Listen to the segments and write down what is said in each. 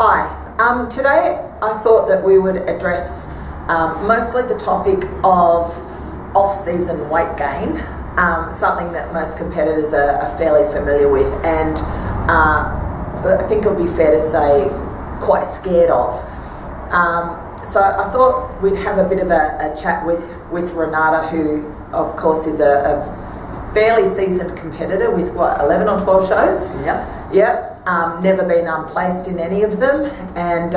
Hi. Today I thought that we would address mostly the topic of off-season weight gain, something that most competitors are fairly familiar with, and I think it would be fair to say quite scared of. So I thought we'd have a bit of a chat with Renata, who of course is a fairly seasoned competitor with 11 or 12 shows. Yep. Never been unplaced in any of them, and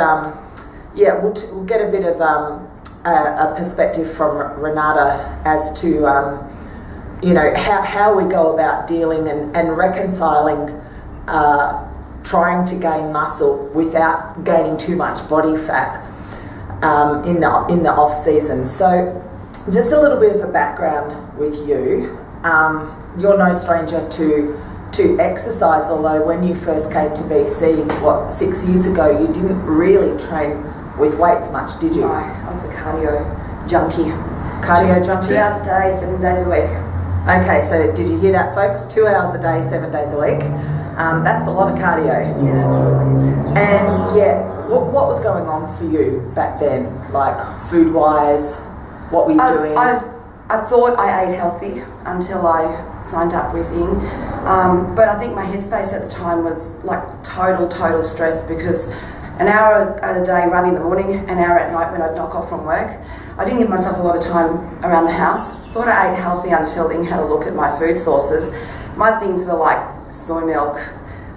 we'll get a bit of a perspective from Renata as to how we go about dealing and reconciling trying to gain muscle without gaining too much body fat in the off season. So just a little bit of a background with you. You're no stranger to exercise, although when you first came to BC, 6 years ago, you didn't really train with weights much, did you? No, I was a cardio junkie. Cardio junkie? 2 hours a day, 7 days a week. Okay, so did you hear that, folks? 2 hours a day, 7 days a week. That's a lot of cardio. Yeah, absolutely is. And what was going on for you back then? Like food-wise, what were you doing? I thought I ate healthy until I signed up with Ing. But I think my headspace at the time was like total stress, because an hour a day run in the morning, an hour at night when I'd knock off from work. I didn't give myself a lot of time around the house. Thought I ate healthy until Ing had a look at my food sources. My things were like soy milk,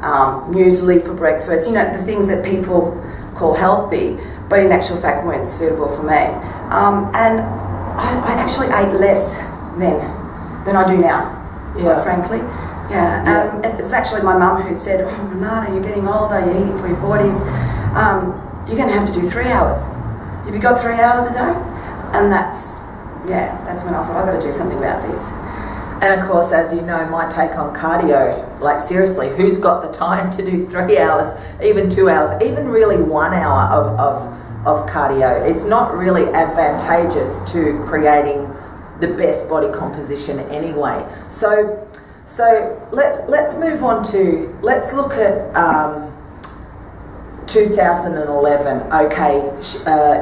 muesli for breakfast, the things that people call healthy, but in actual fact weren't suitable for me. And I actually ate less then than I do now, quite frankly. Yeah. It's actually my mum who said, "Oh, Renata, you're getting older, you're eating for your 40s. You're going to have to do 3 hours. Have you got 3 hours a day?" And that's when I thought, I've got to do something about this. And of course, as you know, my take on cardio, like seriously, who's got the time to do 3 hours, even 2 hours, even really 1 hour of cardio? It's not really advantageous to creating the best body composition anyway. So let's move on to, let's look at 2011. Okay,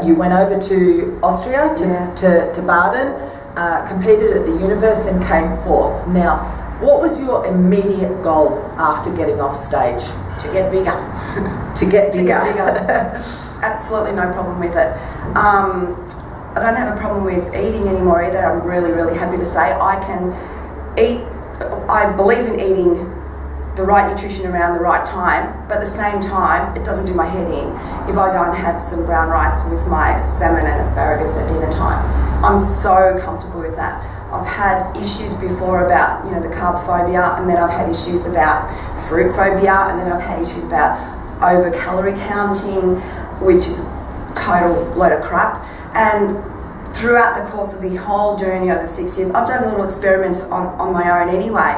you went over to Austria, to Baden, competed at the Universe and came fourth. Now, what was your immediate goal after getting off stage? To get bigger. To get bigger. Absolutely no problem with it. I don't have a problem with eating anymore either. I'm really happy to say I can eat. I believe in eating the right nutrition around the right time, but at the same time, it doesn't do my head in if I go and have some brown rice with my salmon and asparagus at dinner time. I'm so comfortable with that. I've had issues before about, the carb phobia, and then I've had issues about fruit phobia, and then I've had issues about over calorie counting, which is a total load of crap. And throughout the course of the whole journey over the 6 years, I've done little experiments on my own anyway.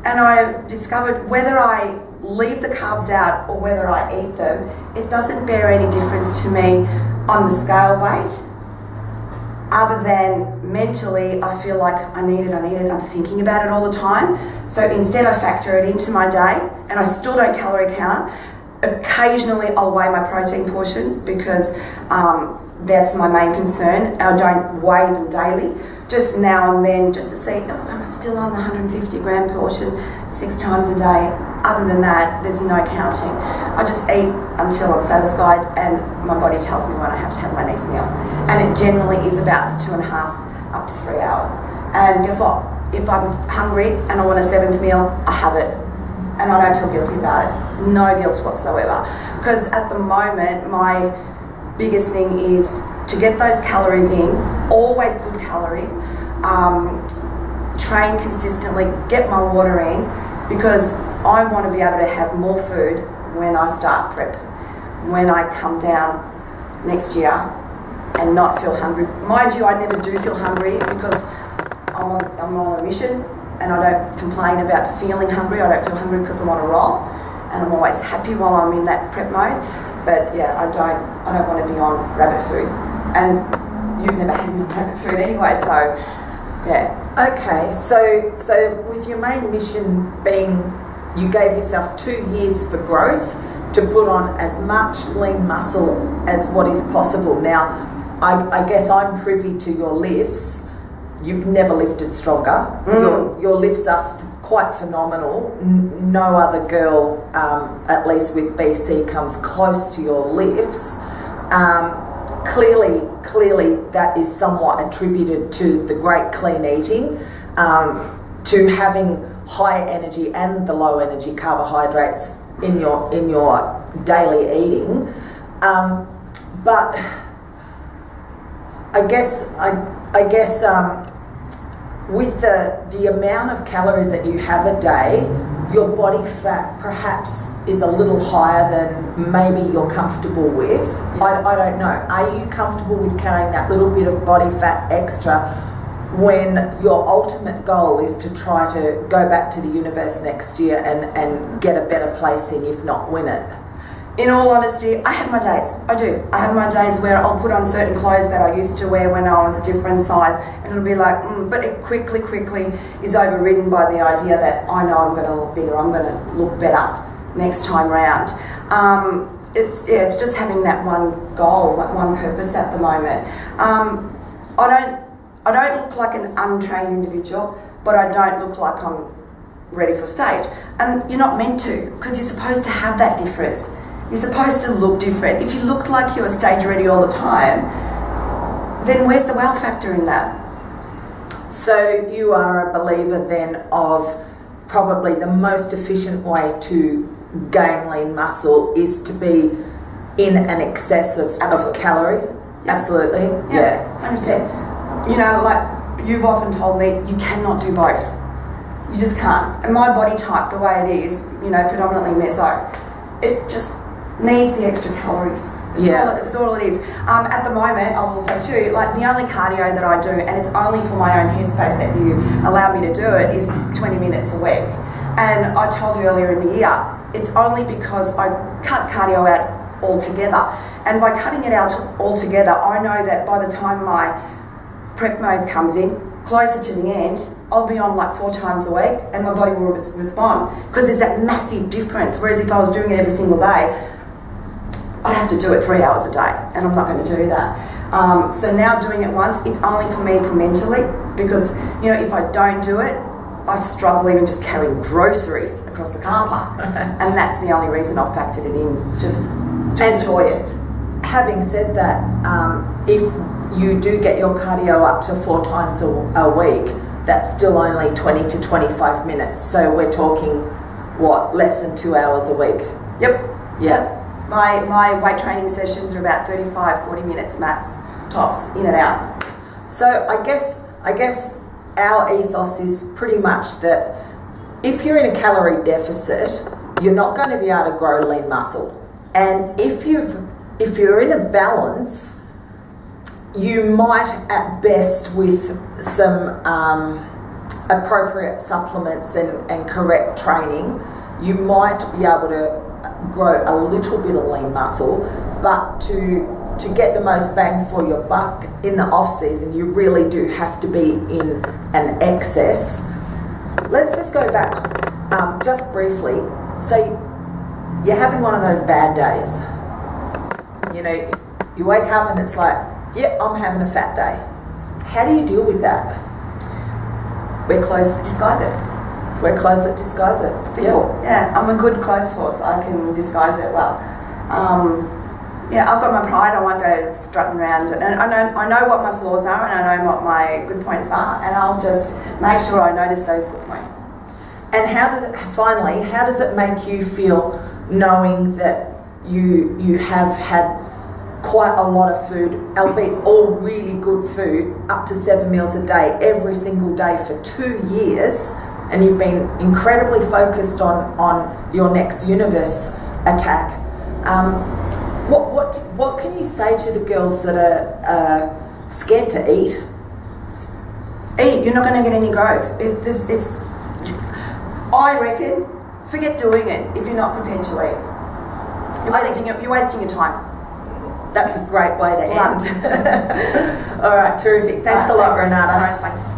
And I discovered whether I leave the carbs out or whether I eat them, it doesn't bear any difference to me on the scale weight, other than mentally I feel like I need it, I'm thinking about it all the time. So instead I factor it into my day, and I still don't calorie count. Occasionally I'll weigh my protein portions because that's my main concern. I don't weigh them daily, just now and then, just to see, am I still on the 150 gram portion 6 times a day? Other than that, there's no counting. I just eat until I'm satisfied, and my body tells me when I have to have my next meal. And it generally is about 2.5 up to 3 hours. And guess what? If I'm hungry and I want a 7th meal, I have it. And I don't feel guilty about it. No guilt whatsoever. Because at the moment, my biggest thing is to get those calories in, always good calories, train consistently, get my water in, because I want to be able to have more food when I start prep, when I come down next year and not feel hungry. Mind you, I never do feel hungry because I'm on a mission, and I don't complain about feeling hungry. I don't feel hungry because I'm on a roll, and I'm always happy while I'm in that prep mode. But yeah, I don't want to be on rabbit food, and you've never had me on rabbit food anyway, so yeah. Okay, so with your main mission being, you gave yourself 2 years for growth to put on as much lean muscle as what is possible. Now, I guess I'm privy to your lifts. You've never lifted stronger. Your lifts are quite phenomenal. No other girl, at least with BC, comes close to your lifts. Clearly that is somewhat attributed to the great clean eating, to having high energy and the low energy carbohydrates in your daily eating. But I guess with the amount of calories that you have a day, your body fat perhaps is a little higher than maybe you're comfortable with. I don't know. Are you comfortable with carrying that little bit of body fat extra when your ultimate goal is to try to go back to the universe next year and get a better placing, if not win it? In all honesty, I have my days. I do. I have my days where I'll put on certain clothes that I used to wear when I was a different size, and it'll be like, but it quickly is overridden by the idea that I know I'm going to look bigger, I'm going to look better next time round. It's just having that one goal, that one purpose at the moment. I don't look like an untrained individual, but I don't look like I'm ready for stage. And you're not meant to, because you're supposed to have that difference. You're supposed to look different. If you looked like you were stage ready all the time, then where's the wow factor in that? So you are a believer then of probably the most efficient way to gain lean muscle is to be in an excess of calories? Yeah. Absolutely. Yeah, 100%. You know, like you've often told me, you cannot do both. You just can't. And my body type, the way it is, you know, predominantly meso, it just needs the extra calories. That's all it is. At the moment, I will say too, like the only cardio that I do, and it's only for my own headspace that you allow me to do it, is 20 minutes a week. And I told you earlier in the year, it's only because I cut cardio out altogether. And by cutting it out altogether, I know that by the time my prep mode comes in, closer to the end, I'll be on like 4 times a week and my body will respond, because there's that massive difference. Whereas if I was doing it every single day, I'd have to do it 3 hours a day, and I'm not going to do that. So now doing it once, it's only for me for mentally, because you know, if I don't do it, I struggle even just carrying groceries across the car park. And that's the only reason I've factored it in, just to enjoy it. Having said that, if you do get your cardio up to 4 times a week, that's still only 20 to 25 minutes. So we're talking, what, less than 2 hours a week? Yep. Yeah. My weight training sessions are about 35, 40 minutes max, tops, in and out. So I guess our ethos is pretty much that if you're in a calorie deficit, you're not going to be able to grow lean muscle. And if you're in a balance, you might at best, with some appropriate supplements and correct training, you might be able to grow a little bit of lean muscle, but to get the most bang for your buck in the off season, you really do have to be in an excess. Let's just go back just briefly. So you're having one of those bad days. You know, you wake up and it's like, yep, I'm having a fat day. How do you deal with that? Wear clothes that disguise it. Wear clothes that disguise it. Simple. Yeah, I'm a good clothes horse. I can disguise it well. I've got my pride. I won't go strutting around. And I know what my flaws are, and I know what my good points are, and I'll just make sure I notice those good points. And how does it make you feel knowing that you have had quite a lot of food, albeit all really good food, up to 7 meals a day, every single day for 2 years, and you've been incredibly focused on your next universe attack? What can you say to the girls that are scared to eat? Eat. You're not going to get any growth. I reckon, forget doing it if you're not prepared to eat. You're wasting your time. That's a great way to end. All right, terrific. Thanks a lot, Renata. Bye.